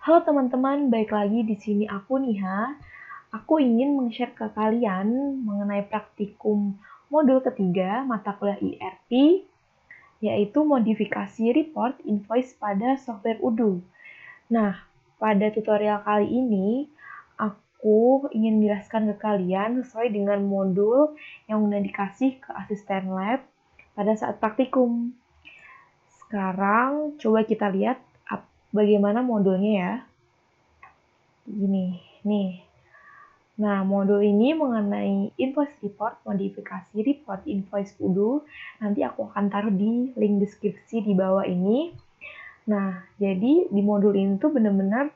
Halo teman-teman, baik lagi di sini aku Niha. Aku ingin meng-share ke kalian mengenai praktikum modul ketiga mata kuliah IRP, yaitu modifikasi report invoice pada software Odoo. Nah, pada tutorial kali ini, aku ingin menjelaskan ke kalian sesuai dengan modul yang udah dikasih ke asisten lab pada saat praktikum. Sekarang coba kita lihat bagaimana modulnya ya. Gini, nih. Nah, modul ini mengenai invoice report, modifikasi report invoice Odoo. Nanti aku akan taruh di link deskripsi di bawah ini. Nah, jadi di modul ini tuh benar-benar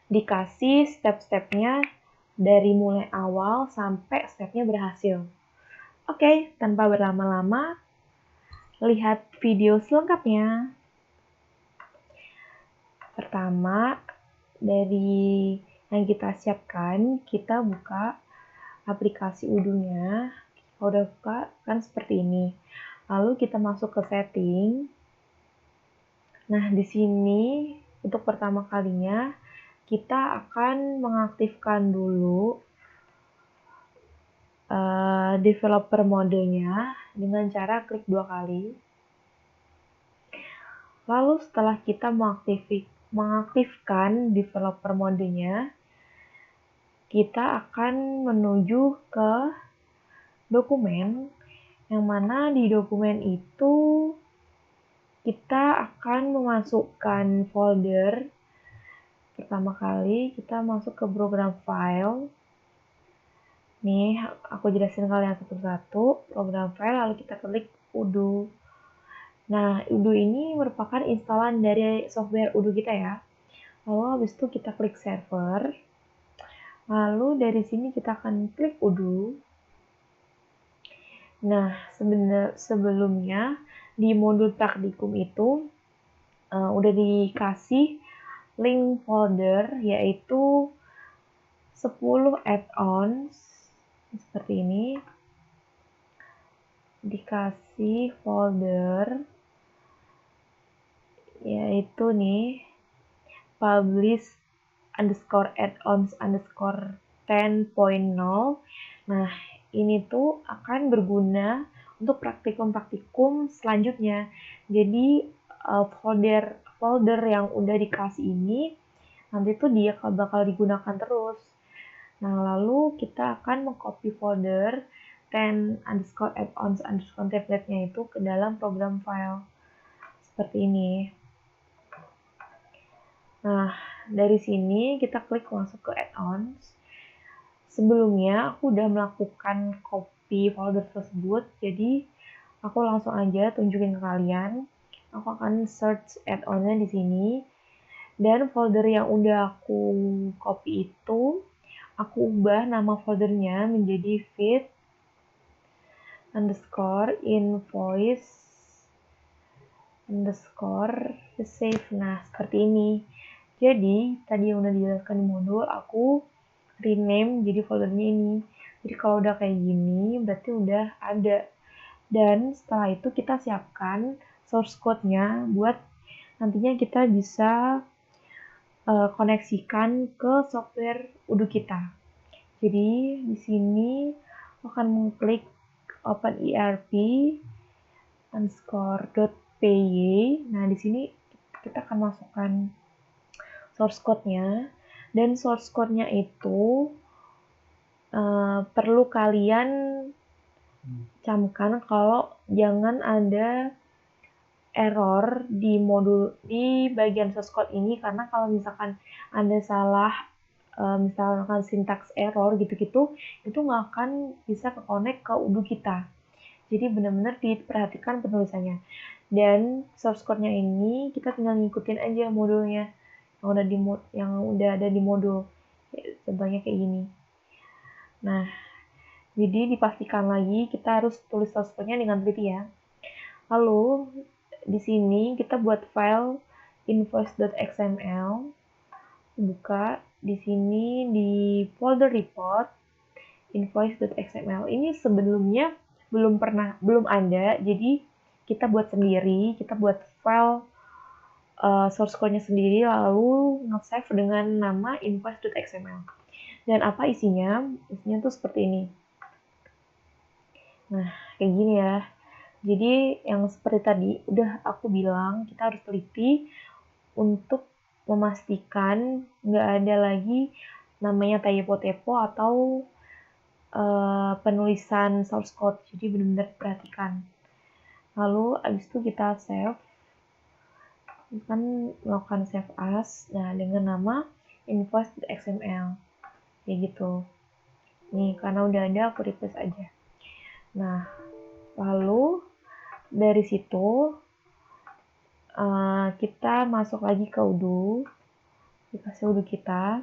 dikasih step-stepnya dari mulai awal sampai stepnya berhasil. Oke, tanpa berlama-lama, lihat video selengkapnya. Pertama, dari yang kita siapkan, kita buka aplikasi Odoo-nya. Kalau udah buka, kan seperti ini. Lalu kita masuk ke setting. Nah, di sini untuk pertama kalinya, kita akan mengaktifkan dulu developer modenya dengan cara klik 2 kali. Lalu setelah kita mengaktifkan developer modenya, kita akan menuju ke dokumen, yang mana di dokumen itu kita akan memasukkan folder. Pertama kali kita masuk ke program file. Nih, aku jelasin kalian satu-satu. Program file, lalu kita klik Odoo. Nah, Odoo ini merupakan instalan dari software Odoo kita ya. Lalu habis itu kita klik server. Lalu dari sini kita akan klik Odoo. Nah, sebelumnya di modul praktikum itu udah dikasih link folder, yaitu 10 add-ons seperti ini. Dikasih folder yaitu nih publish underscore add-ons underscore 10.0. Nah, ini tuh akan berguna untuk praktikum-praktikum selanjutnya. Jadi folder yang udah dikasih ini nanti tuh dia bakal digunakan terus. Nah, lalu kita akan mengcopy folder 10 underscore add-ons underscore template-nya itu ke dalam program file seperti ini. Nah, dari sini kita klik masuk ke add-ons. Sebelumnya aku udah melakukan copy folder tersebut, jadi aku langsung aja tunjukin ke kalian. Aku akan search add-onnya di sini, dan folder yang udah aku copy itu aku ubah nama foldernya menjadi feed underscore invoice underscore save. Nah, seperti ini. Jadi, tadi yang udah dijelaskan di modul, aku rename jadi foldernya ini. Jadi, kalau udah kayak gini, berarti udah ada. Dan setelah itu kita siapkan source code-nya buat nantinya kita bisa koneksikan ke software Odoo kita. Jadi, di sini akan mengklik open ERP underscore.py. Nah, di sini kita akan masukkan source code-nya, dan source code-nya itu perlu kalian camkan kalau jangan ada error di bagian source code ini, karena kalau misalkan ada salah misalkan syntax error gitu-gitu, itu nggak akan bisa ke-connect ke Odoo kita. Jadi benar-benar diperhatikan penulisannya. Dan source code-nya ini kita tinggal ngikutin aja modulnya yang udah ada di modul. Contohnya kayak gini. Nah, jadi dipastikan lagi kita harus tulis source code-nya dengan teliti ya. Lalu di sini kita buat file invoice.xml. Buka di sini di folder report invoice.xml. Ini sebelumnya belum ada, jadi kita buat sendiri, kita buat file source code-nya sendiri, lalu nge-save dengan nama invoice.xml. Dan apa isinya? Isinya tuh seperti ini. Nah, kayak gini ya. Jadi yang seperti tadi udah aku bilang, kita harus teliti untuk memastikan nggak ada lagi namanya typo-typo atau penulisan source code. Jadi benar-benar perhatikan. Lalu abis itu kita save, kan melakukan save as, nah dengan nama invoice.xml, kayak gitu. Nih, karena udah ada, aku replace aja. Nah, lalu dari situ kita masuk lagi ke Odoo, dikasih Odoo kita.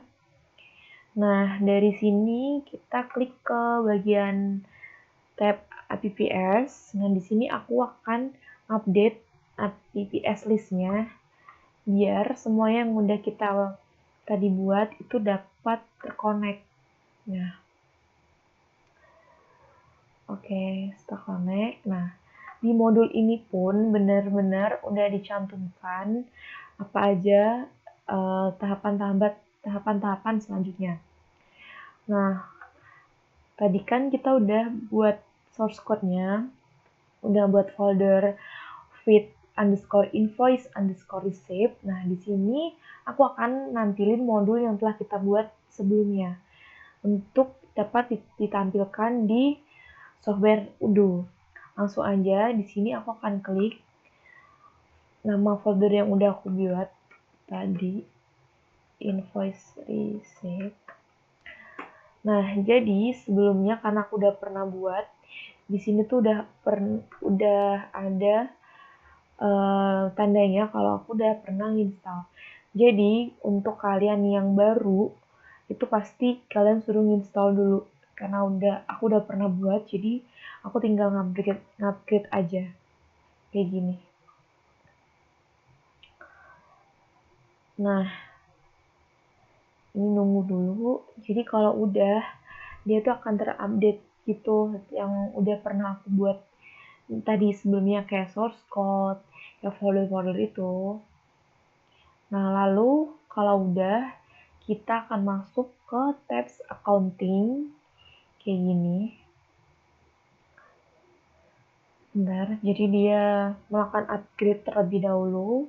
Nah, dari sini kita klik ke bagian tab apps. Nah, di sini aku akan update apps listnya biar semua yang udah kita tadi buat itu dapat terkonek. Nah, oke, setelah connect. Nah, di modul ini pun benar-benar udah dicantumkan apa aja tahapan-tahapan selanjutnya. Nah, tadi kan kita udah buat source code-nya, udah buat folder fit_invoice_receipt. Nah, di sini aku akan nampilin modul yang telah kita buat sebelumnya untuk dapat ditampilkan di software Odoo. Langsung aja di sini aku akan klik nama folder yang udah aku buat tadi, invoice receipt. Nah, jadi sebelumnya karena aku udah pernah buat, di sini tuh udah ada tandanya kalau aku udah pernah install. Jadi untuk kalian yang baru itu pasti kalian suruh install dulu karena aku udah pernah buat, jadi aku tinggal ngupgrade aja kayak gini. Nah, ini nunggu dulu. Jadi kalau udah, dia tuh akan terupdate gitu yang udah pernah aku buat tadi sebelumnya, kayak source code, kayak folder-folder itu. Nah, lalu kalau udah, kita akan masuk ke tabs accounting kayak gini. Bentar, jadi dia melakukan upgrade terlebih dahulu.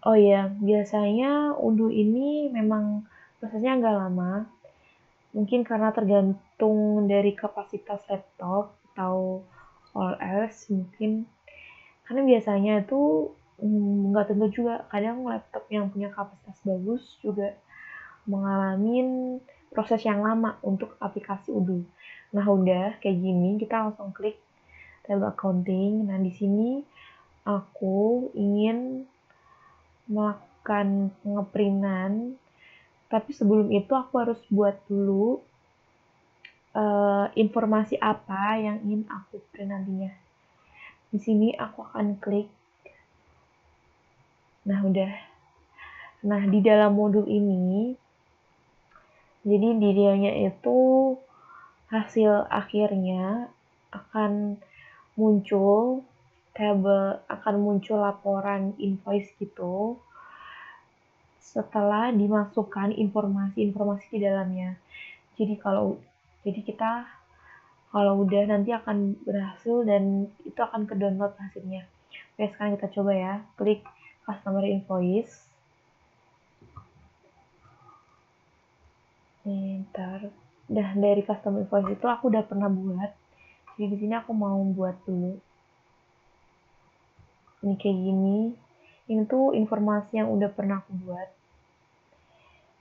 Oh iya, biasanya Odoo ini memang prosesnya agak lama. Mungkin karena tergantung dari kapasitas laptop atau OS mungkin. Karena biasanya itu nggak tentu juga. Kadang laptop yang punya kapasitas bagus juga mengalami proses yang lama untuk aplikasi Odoo. Nah, udah kayak gini, kita langsung klik tab accounting. Nah, di sini aku ingin melakukan ngeprintan, tapi sebelum itu aku harus buat dulu informasi apa yang ingin aku print nantinya. Di sini aku akan klik. Nah, udah. Nah, di dalam modul ini, jadi dirinya itu hasil akhirnya akan muncul akan muncul laporan invoice gitu setelah dimasukkan informasi-informasi di dalamnya. Jadi kita kalau udah nanti akan berhasil dan itu akan ke download hasilnya. Oke, sekarang kita coba ya. Klik customer invoice. Ntar, dah dari customer invoice itu aku udah pernah buat. Jadi di sini aku mau buat dulu. Ini kayak gini. Ini tuh informasi yang udah pernah aku buat.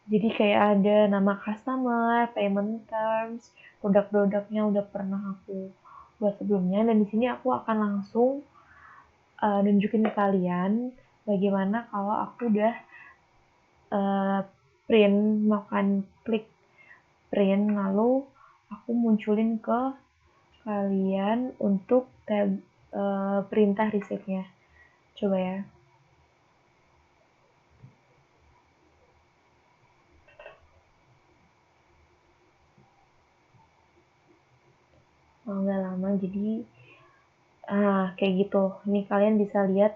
Jadi kayak ada nama customer, payment terms, produk-produknya udah pernah aku buat sebelumnya, dan di sini aku akan langsung nunjukin ke kalian bagaimana kalau aku udah melakukan klik print, lalu aku munculin ke kalian untuk tab perintah receipt-nya. Coba ya. Nggak lama, jadi kayak gitu. Ini kalian bisa lihat